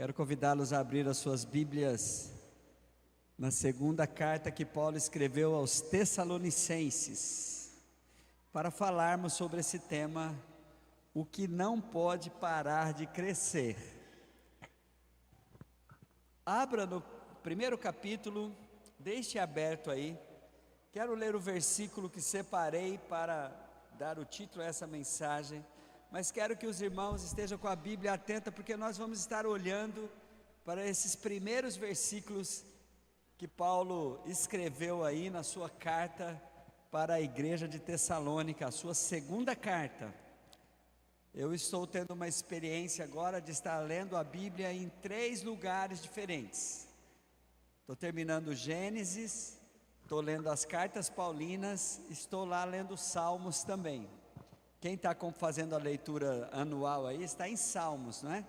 Quero convidá-los a abrir as suas Bíblias na segunda carta que Paulo escreveu aos Tessalonicenses, para falarmos sobre esse tema, o que não pode parar de crescer. Abra no primeiro capítulo, deixe aberto aí. Quero ler o versículo que separei para dar o título a essa mensagem, mas quero que os irmãos estejam com a Bíblia atenta, porque nós vamos estar olhando para esses primeiros versículos que Paulo escreveu aí na sua carta para a igreja de Tessalônica, a sua segunda carta. Eu estou tendo uma experiência agora de estar lendo a Bíblia em 3 lugares diferentes. Estou terminando Gênesis, estou lendo as cartas paulinas, estou lá lendo Salmos também. Quem está fazendo a leitura anual aí está em Salmos, não é?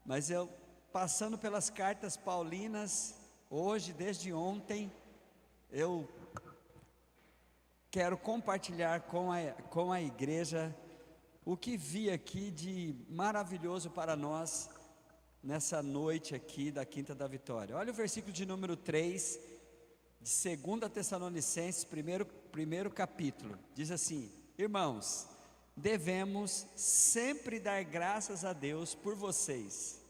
Mas eu, passando pelas cartas paulinas, hoje, desde ontem, eu quero compartilhar com a igreja o que vi aqui de maravilhoso para nós nessa noite aqui da Quinta da Vitória. Olha o versículo de número 3 de 2 Tessalonicenses, primeiro capítulo. Diz assim: irmãos, devemos sempre dar graças a Deus por vocês.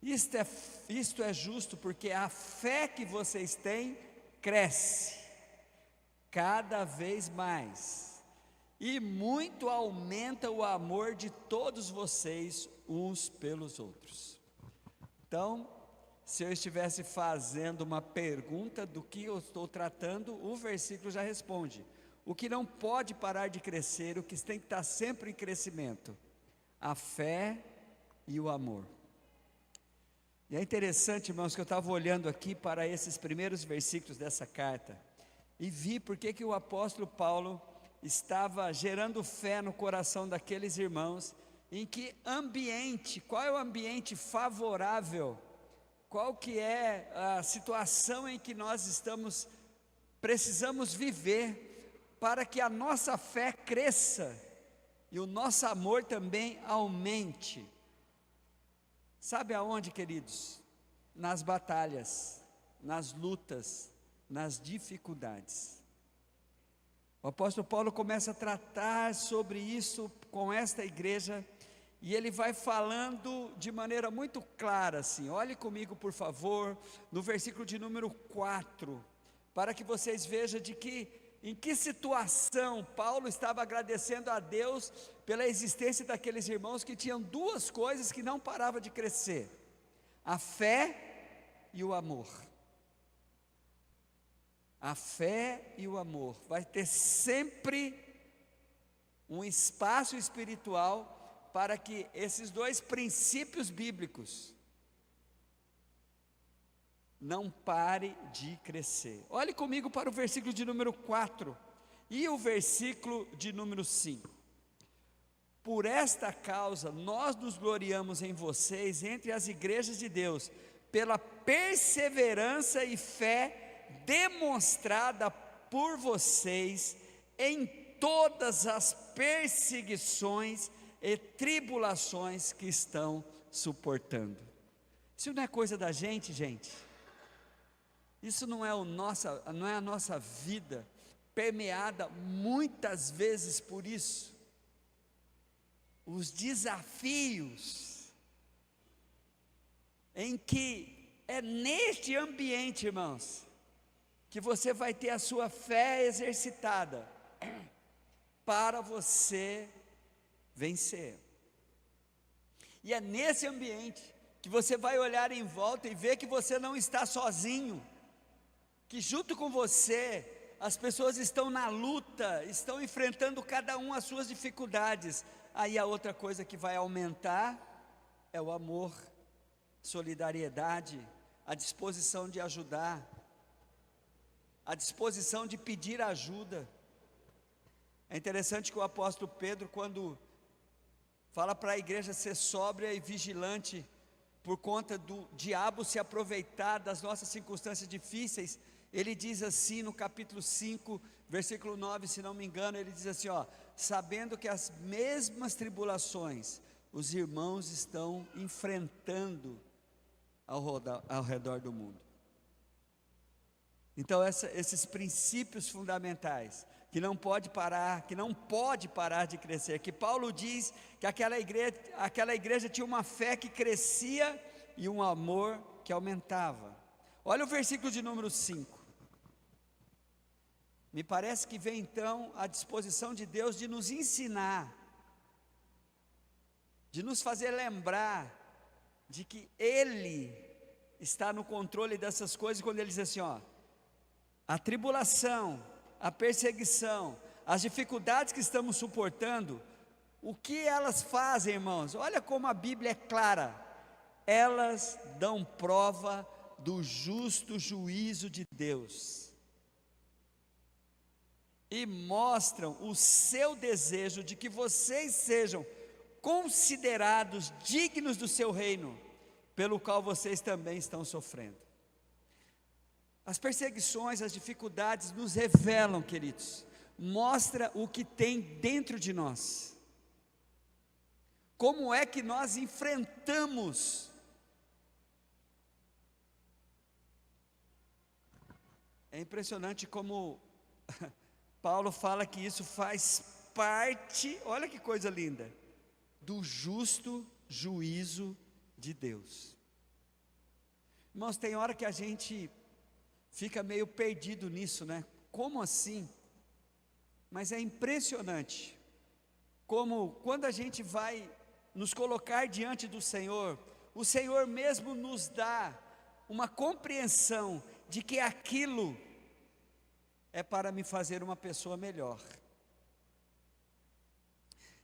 Isto é justo, porque a fé que vocês têm cresce cada vez mais, e muito aumenta o amor de todos vocês uns pelos outros. Então, se eu estivesse fazendo uma pergunta do que eu estou tratando, o versículo já responde. O que não pode parar de crescer, o que tem que estar sempre em crescimento: a fé e o amor. E é interessante, irmãos, que eu estava olhando aqui para esses primeiros versículos dessa carta e vi porque que o apóstolo Paulo estava gerando fé no coração daqueles irmãos. Em que ambiente, qual é o ambiente favorável, qual que é a situação em que nós precisamos viver para que a nossa fé cresça e o nosso amor também aumente. Sabe aonde, queridos? Nas batalhas, nas lutas, nas dificuldades. O apóstolo Paulo começa a tratar sobre isso com esta igreja, e ele vai falando de maneira muito clara assim. Olhe comigo, por favor, no versículo de número 4, para que vocês vejam em que situação Paulo estava agradecendo a Deus pela existência daqueles irmãos que tinham 2 coisas que não paravam de crescer: a fé e o amor. A fé e o amor. Vai ter sempre um espaço espiritual para que esses 2 princípios bíblicos não parem de crescer. Olhe comigo para o versículo de número 4 e o versículo de número 5. Por esta causa nós nos gloriamos em vocês entre as igrejas de Deus, pela perseverança e fé demonstrada por vocês em todas as perseguições e tribulações que estão suportando. Isso não é coisa da gente, gente. Isso não é a nossa vida permeada muitas vezes por isso. Os desafios em que é neste ambiente, irmãos, que você vai ter a sua fé exercitada para você vencer. E é nesse ambiente que você vai olhar em volta e ver que você não está sozinho, que junto com você as pessoas estão na luta, estão enfrentando cada um as suas dificuldades. Aí a outra coisa que vai aumentar é o amor, solidariedade, a disposição de ajudar, a disposição de pedir ajuda. É interessante que o apóstolo Pedro, quando fala para a igreja ser sóbria e vigilante, por conta do diabo se aproveitar das nossas circunstâncias difíceis, ele diz assim no capítulo 5, versículo 9, se não me engano, ele diz assim, sabendo que as mesmas tribulações os irmãos estão enfrentando ao redor do mundo. Então esses princípios fundamentais, que não pode parar de crescer, que Paulo diz que aquela igreja tinha uma fé que crescia e um amor que aumentava. Olha o versículo de número 5. Me parece que vem então a disposição de Deus de nos ensinar, de nos fazer lembrar de que Ele está no controle dessas coisas, quando Ele diz assim, ó, a tribulação, a perseguição, as dificuldades que estamos suportando, o que elas fazem, irmãos? Olha como a Bíblia é clara, elas dão prova do justo juízo de Deus, e mostram o seu desejo de que vocês sejam considerados dignos do seu reino, pelo qual vocês também estão sofrendo. As perseguições, as dificuldades nos revelam, queridos, mostra o que tem dentro de nós, como é que nós enfrentamos. É impressionante como Paulo fala que isso faz parte, olha que coisa linda, do justo juízo de Deus. Irmãos, tem hora que a gente fica meio perdido nisso, né? Como assim? Mas é impressionante como quando a gente vai nos colocar diante do Senhor, o Senhor mesmo nos dá uma compreensão de que aquilo é para me fazer uma pessoa melhor.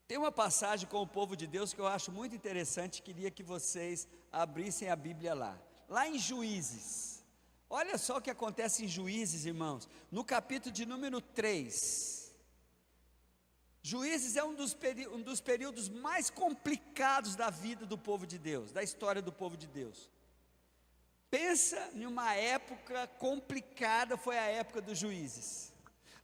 Tem uma passagem com o povo de Deus que eu acho muito interessante, queria que vocês abrissem a Bíblia lá em Juízes. Olha só o que acontece em Juízes, irmãos, no capítulo de número 3. Juízes é um dos períodos mais complicados da vida do povo de Deus, da história do povo de Deus. Pensa em uma época complicada, foi a época dos juízes.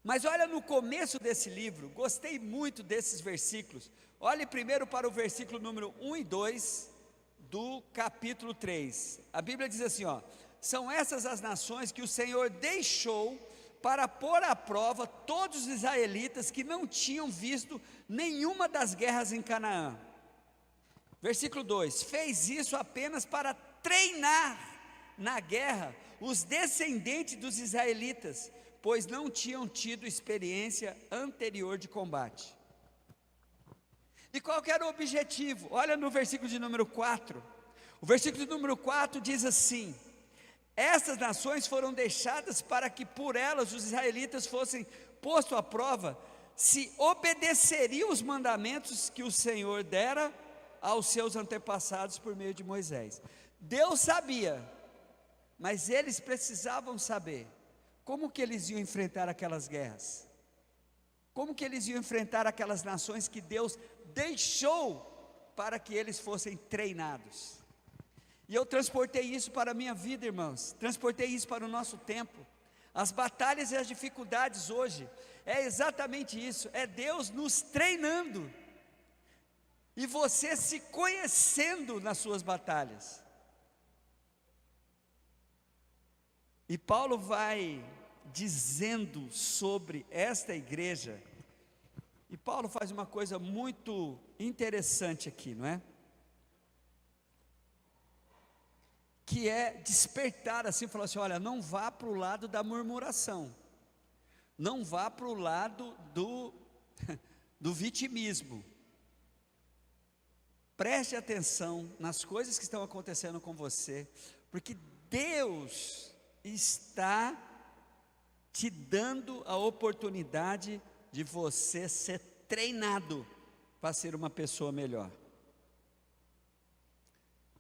Mas olha no começo desse livro, gostei muito desses versículos. Olhe primeiro para o versículo número 1 e 2 do capítulo 3. A Bíblia diz assim, ó: são essas as nações que o Senhor deixou para pôr à prova todos os israelitas que não tinham visto nenhuma das guerras em Canaã. Versículo 2: fez isso apenas para treinar na guerra os descendentes dos israelitas, pois não tinham tido experiência anterior de combate. E qual que era o objetivo? Olha no versículo de número 4. O versículo de número 4 diz assim: essas nações foram deixadas para que por elas os israelitas fossem postos à prova, se obedeceriam os mandamentos que o Senhor dera aos seus antepassados por meio de Moisés. Deus sabia, mas eles precisavam saber como que eles iam enfrentar aquelas guerras, como que eles iam enfrentar aquelas nações que Deus deixou para que eles fossem treinados. E eu transportei isso para a minha vida, irmãos, transportei isso para o nosso tempo. As batalhas e as dificuldades hoje, é exatamente isso, é Deus nos treinando, e você se conhecendo nas suas batalhas. E Paulo vai dizendo sobre esta igreja, e Paulo faz uma coisa muito interessante aqui, não é? Que é despertar assim, falar assim, olha, não vá para o lado da murmuração, não vá para o lado do vitimismo, preste atenção nas coisas que estão acontecendo com você, porque Deus está te dando a oportunidade de você ser treinado para ser uma pessoa melhor.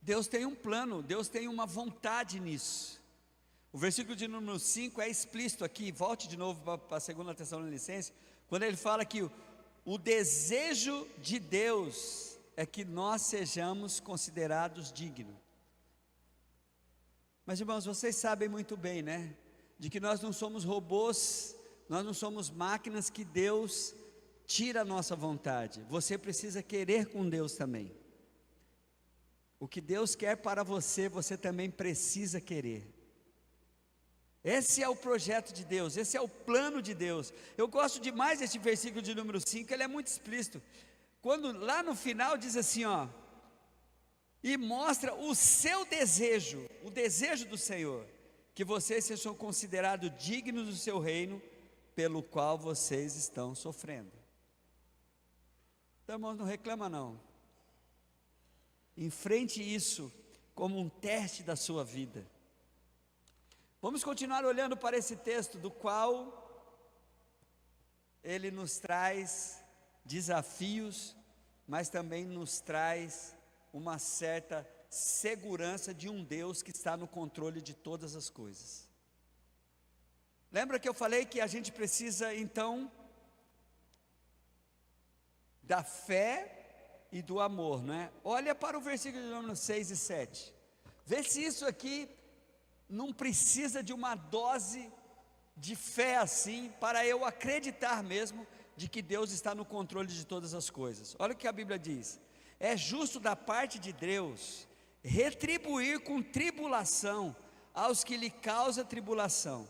Deus tem um plano, Deus tem uma vontade nisso. O versículo de número 5 é explícito aqui, volte de novo para a 2 Tessalonicenses, quando ele fala que o desejo de Deus é que nós sejamos considerados dignos. Mas irmãos, vocês sabem muito bem, né? De que nós não somos robôs, nós não somos máquinas que Deus tira a nossa vontade. Você precisa querer com Deus também. O que Deus quer para você, você também precisa querer. Esse é o projeto de Deus, esse é o plano de Deus. Eu gosto demais desse versículo de número 5, ele é muito explícito. Quando lá no final diz assim, ó, e mostra o seu desejo, o desejo do Senhor, que vocês sejam considerados dignos do seu reino, pelo qual vocês estão sofrendo. Então, irmãos, não reclama não. Enfrente isso como um teste da sua vida. Vamos continuar olhando para esse texto, do qual ele nos traz desafios, mas também nos traz uma certa segurança de um Deus que está no controle de todas as coisas. Lembra que eu falei que a gente precisa então da fé e do amor, não é? Olha para o versículo de número 6 e 7. Vê se isso aqui não precisa de uma dose de fé assim, para eu acreditar mesmo de que Deus está no controle de todas as coisas. Olha o que a Bíblia diz: é justo da parte de Deus retribuir com tribulação aos que lhe causa tribulação,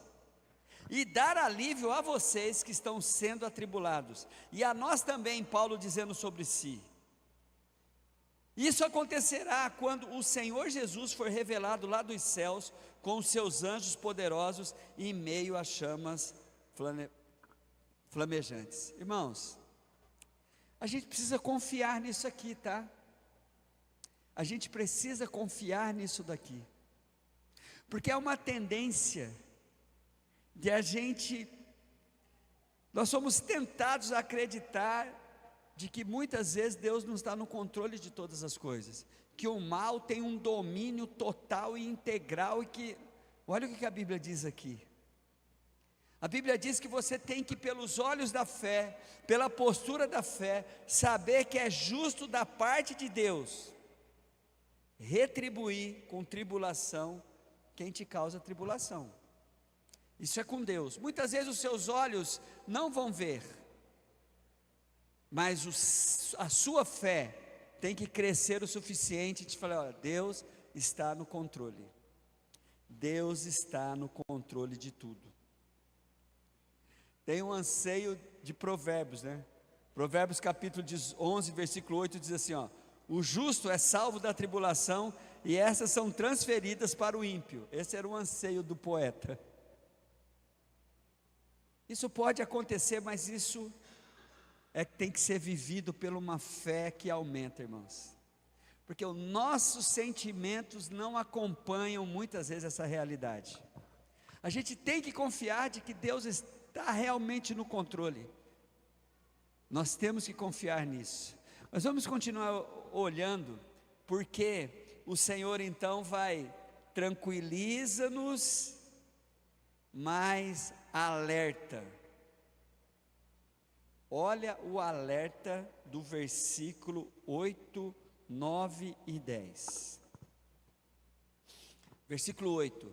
e dar alívio a vocês que estão sendo atribulados, e a nós também, Paulo dizendo sobre si. Isso acontecerá quando o Senhor Jesus for revelado lá dos céus, com os seus anjos poderosos, em meio a chamas flamejantes. Irmãos, a gente precisa confiar nisso aqui, tá? A gente precisa confiar nisso daqui, porque é uma tendência de nós somos tentados a acreditar de que muitas vezes Deus não está no controle de todas as coisas, que o mal tem um domínio total e integral, e que, olha o que a Bíblia diz aqui. A Bíblia diz que você tem que, pelos olhos da fé, pela postura da fé, saber que é justo da parte de Deus retribuir com tribulação quem te causa tribulação. Isso é com Deus. Muitas vezes os seus olhos não vão ver, mas a sua fé tem que crescer o suficiente de falar: olha, Deus está no controle. Deus está no controle de tudo. Tem um anseio de Provérbios, né? Provérbios capítulo 11, versículo 8 diz assim, ó: o justo é salvo da tribulação, e essas são transferidas para o ímpio. Esse era o anseio do poeta. Isso pode acontecer, mas isso tem que ser vivido por uma fé que aumenta, irmãos, porque os nossos sentimentos não acompanham muitas vezes essa realidade. A gente tem que confiar de que Deus está realmente no controle. Nós temos que confiar nisso. Mas vamos continuar olhando, porque o Senhor então tranquiliza-nos, mas alerta. Olha o alerta do versículo 8, 9 e 10. Versículo 8: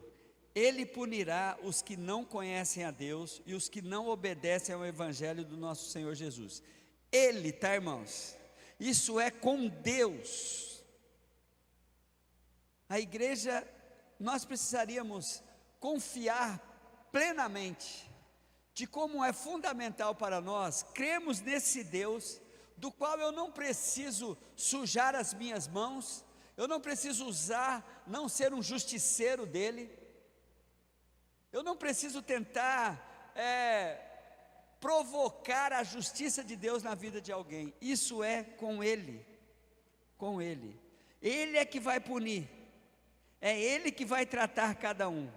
Ele punirá os que não conhecem a Deus e os que não obedecem ao Evangelho do nosso Senhor Jesus. Ele, tá, irmãos? Isso é com Deus. A igreja, nós precisaríamos confiar plenamente de como é fundamental para nós crermos nesse Deus, do qual eu não preciso sujar as minhas mãos, eu não preciso não ser um justiceiro dele, eu não preciso tentar provocar a justiça de Deus na vida de alguém. Isso é com Ele, Ele é que vai punir, é Ele que vai tratar cada um.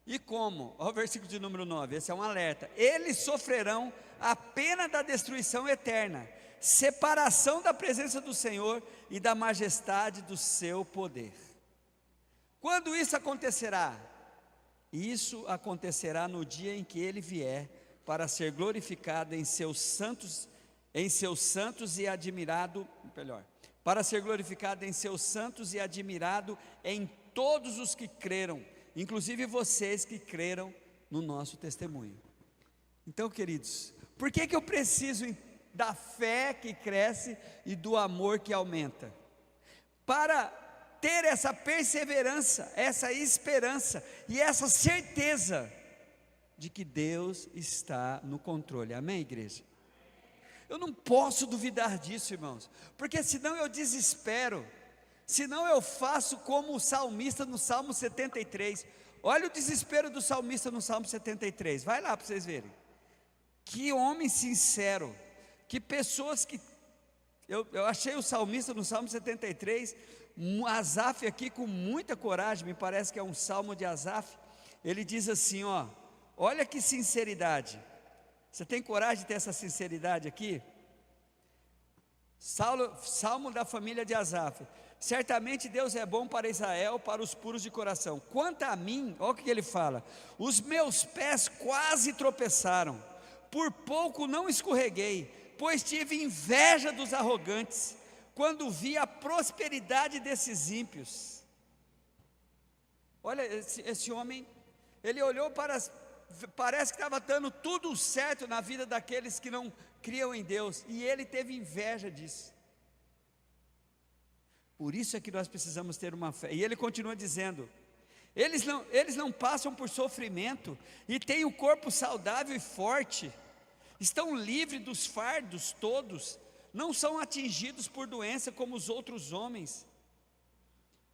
E como? Olha o versículo de número 9, esse é um alerta: eles sofrerão a pena da destruição eterna, separação da presença do Senhor e da majestade do seu poder. Quando isso acontecerá? Isso acontecerá no dia em que Ele vier para ser glorificado em seus santos e admirado, para ser glorificado em seus santos e admirado em todos os que creram, inclusive vocês que creram no nosso testemunho. Então, queridos, por que eu preciso da fé que cresce e do amor que aumenta? Para ter essa perseverança, essa esperança e essa certeza de que Deus está no controle. Amém, igreja? Eu não posso duvidar disso, irmãos, porque senão eu desespero, senão eu faço como o salmista no Salmo 73. Olha o desespero do salmista no Salmo 73, vai lá para vocês verem. Que homem sincero, que pessoas que... Eu achei o salmista no Salmo 73, Asaf aqui com muita coragem, me parece que é um salmo de Asaf. Ele diz assim, ó, olha que sinceridade. Você tem coragem de ter essa sinceridade aqui? Salmo da família de Asaf. Certamente Deus é bom para Israel, para os puros de coração. Quanto a mim, olha o que ele fala: os meus pés quase tropeçaram, por pouco não escorreguei, pois tive inveja dos arrogantes, quando vi a prosperidade desses ímpios. Olha, esse homem, ele olhou para, parece que estava dando tudo certo na vida daqueles que não criam em Deus, e ele teve inveja disso. Por isso é que nós precisamos ter uma fé. E ele continua dizendo, eles não passam por sofrimento, e têm o corpo saudável e forte, estão livres dos fardos todos, não são atingidos por doença como os outros homens.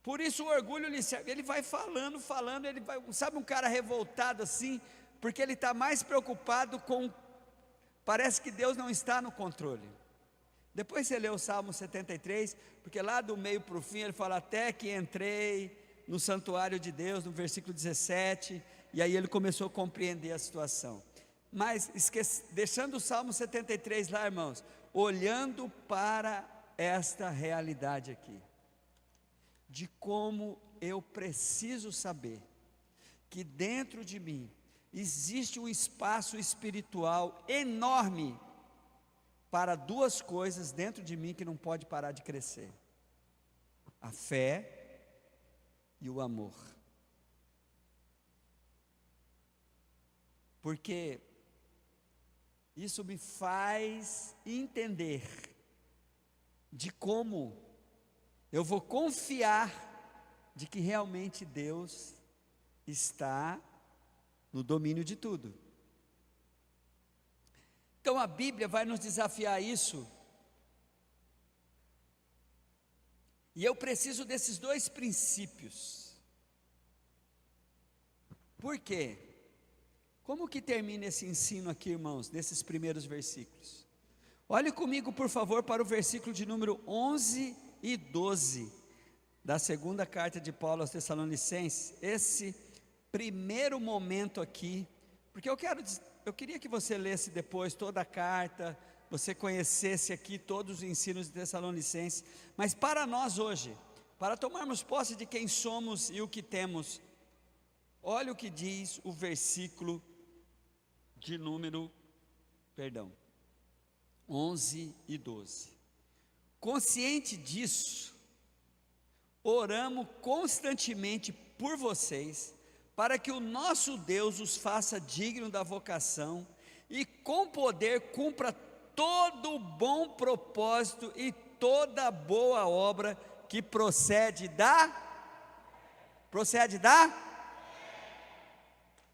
Por isso o orgulho lhe serve. Ele vai falando, ele vai, sabe, um cara revoltado assim, porque ele está mais preocupado com, parece que Deus não está no controle. Depois você lê o Salmo 73, porque lá do meio para o fim ele fala, até que entrei no santuário de Deus, no versículo 17, e aí ele começou a compreender a situação. Mas deixando o Salmo 73 lá, irmãos, olhando para esta realidade aqui, de como eu preciso saber que dentro de mim existe um espaço espiritual enorme para duas coisas dentro de mim que não pode parar de crescer: a fé e o amor. Porque isso me faz entender de como eu vou confiar de que realmente Deus está no domínio de tudo. Então a Bíblia vai nos desafiar a isso. E eu preciso desses dois princípios. Por quê? Como que termina esse ensino aqui, irmãos, nesses primeiros versículos? Olhe comigo, por favor, para o versículo de número 11 e 12, da segunda carta de Paulo aos Tessalonicenses. Esse primeiro momento aqui, porque eu queria que você lesse depois toda a carta, você conhecesse aqui todos os ensinos de Tessalonicenses, mas para nós hoje, para tomarmos posse de quem somos e o que temos, olha o que diz o versículo de número, 11 e 12. Consciente disso, oramos constantemente por vocês, para que o nosso Deus os faça digno da vocação e com poder cumpra todo o bom propósito e toda boa obra que procede da...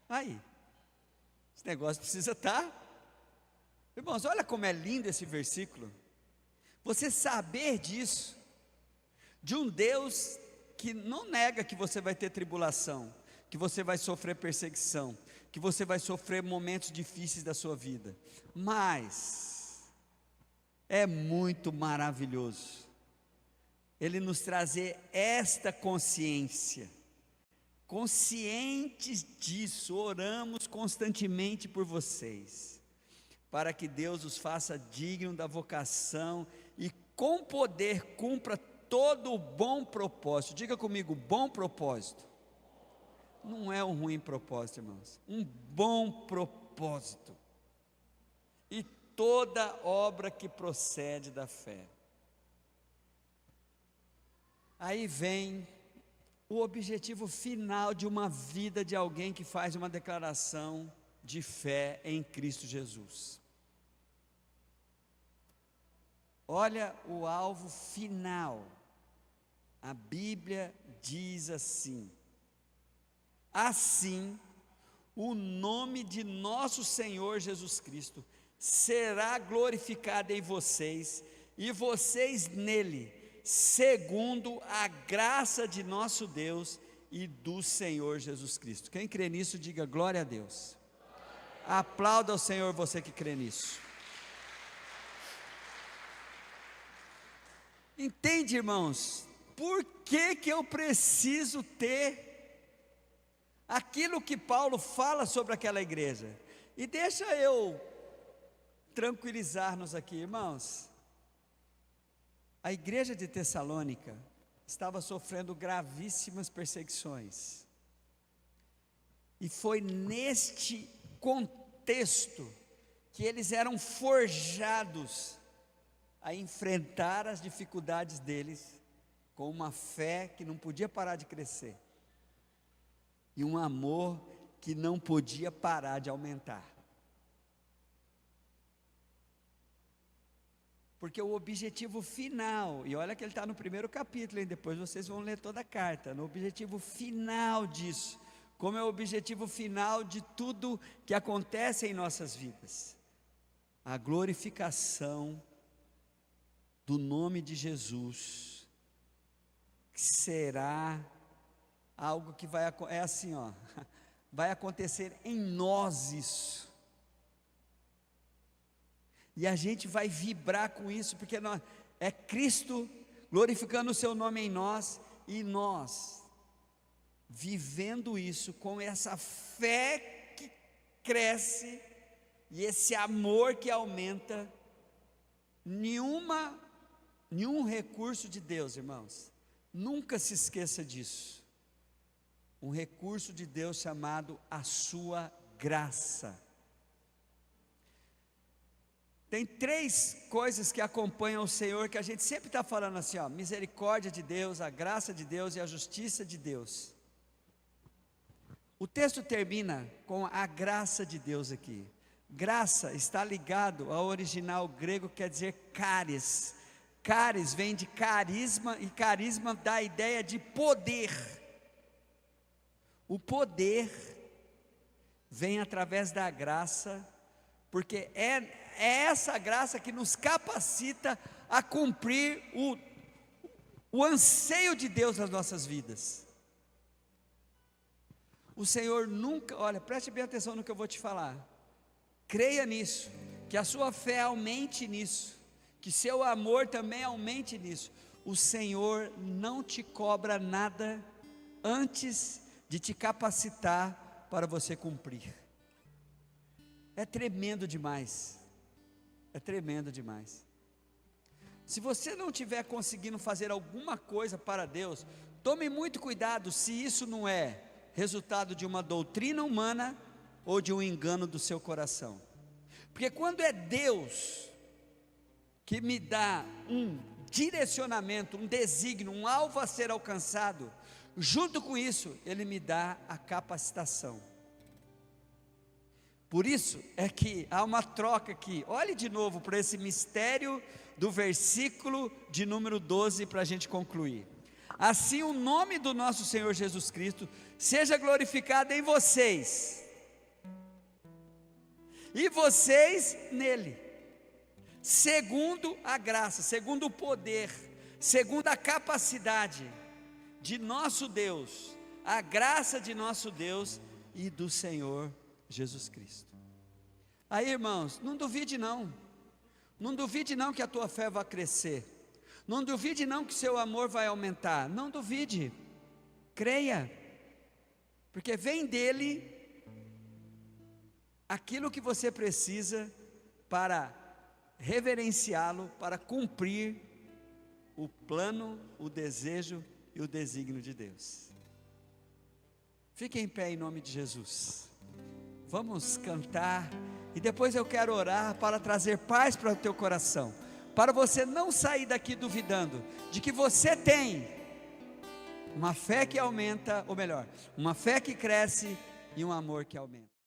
Aí, esse negócio precisa estar... Irmãos, olha como é lindo esse versículo. Você saber disso, de um Deus que não nega que você vai ter tribulação, que você vai sofrer perseguição, que você vai sofrer momentos difíceis da sua vida, mas é muito maravilhoso Ele nos trazer esta consciência. Conscientes disso, oramos constantemente por vocês, para que Deus os faça digno da vocação e com poder cumpra todo o bom propósito. Diga comigo, bom propósito. Não é um ruim propósito, irmãos, um bom propósito. E toda obra que procede da fé. Aí vem o objetivo final de uma vida de alguém que faz uma declaração de fé em Cristo Jesus. Olha o alvo final. A Bíblia diz assim: assim, o nome de nosso Senhor Jesus Cristo será glorificado em vocês, e vocês nele, segundo a graça de nosso Deus e do Senhor Jesus Cristo. Quem crê nisso, diga glória a Deus. Aplauda ao Senhor, você que crê nisso. Entende, irmãos, por que eu preciso ter aquilo que Paulo fala sobre aquela igreja? E deixa eu tranquilizar-nos aqui, irmãos. A igreja de Tessalônica estava sofrendo gravíssimas perseguições, e foi neste contexto que eles eram forjados a enfrentar as dificuldades deles com uma fé que não podia parar de crescer e um amor que não podia parar de aumentar. Porque o objetivo final, e olha que ele está no primeiro capítulo, hein? Depois vocês vão ler toda a carta, no objetivo final disso, como é o objetivo final de tudo que acontece em nossas vidas, a glorificação do nome de Jesus, que será algo que vai acontecer em nós isso, e a gente vai vibrar com isso, porque é Cristo glorificando o seu nome em nós, e nós vivendo isso com essa fé que cresce, e esse amor que aumenta. Nenhum recurso de Deus, irmãos, nunca se esqueça disso, um recurso de Deus chamado a sua graça. Tem 3 coisas que acompanham o Senhor, que a gente sempre está falando assim, ó: misericórdia de Deus, a graça de Deus e a justiça de Deus. O texto termina com a graça de Deus aqui. Graça está ligado ao original grego, quer dizer caris. Caris vem de carisma, e carisma dá a ideia de poder. O poder vem através da graça, porque é essa graça que nos capacita a cumprir o anseio de Deus nas nossas vidas. O Senhor nunca, olha, preste bem atenção no que eu vou te falar, creia nisso, que a sua fé aumente nisso, que seu amor também aumente nisso. O Senhor não te cobra nada antes de te capacitar para você cumprir. É tremendo demais, é tremendo demais. Se você não estiver conseguindo fazer alguma coisa para Deus, tome muito cuidado se isso não é resultado de uma doutrina humana ou de um engano do seu coração. Porque quando é Deus que me dá um direcionamento, um desígnio, um alvo a ser alcançado, junto com isso, Ele me dá a capacitação. Por isso é que há uma troca aqui. Olhe de novo para esse mistério do versículo de número 12 para a gente concluir. Assim o nome do nosso Senhor Jesus Cristo seja glorificado em vocês, e vocês nele, segundo a graça, segundo o poder, segundo a capacidade de nosso Deus, a graça de nosso Deus e do Senhor Jesus Cristo. Aí, irmãos, não duvide não duvide não que a tua fé vai crescer, não duvide não que seu amor vai aumentar, não duvide, creia, porque vem dele aquilo que você precisa para reverenciá-lo, para cumprir o plano, o desejo e o desígnio de Deus. Fique em pé em nome de Jesus. Vamos cantar, e depois eu quero orar para trazer paz para o teu coração, para você não sair daqui duvidando de que você tem uma fé que aumenta, ou melhor, uma fé que cresce e um amor que aumenta.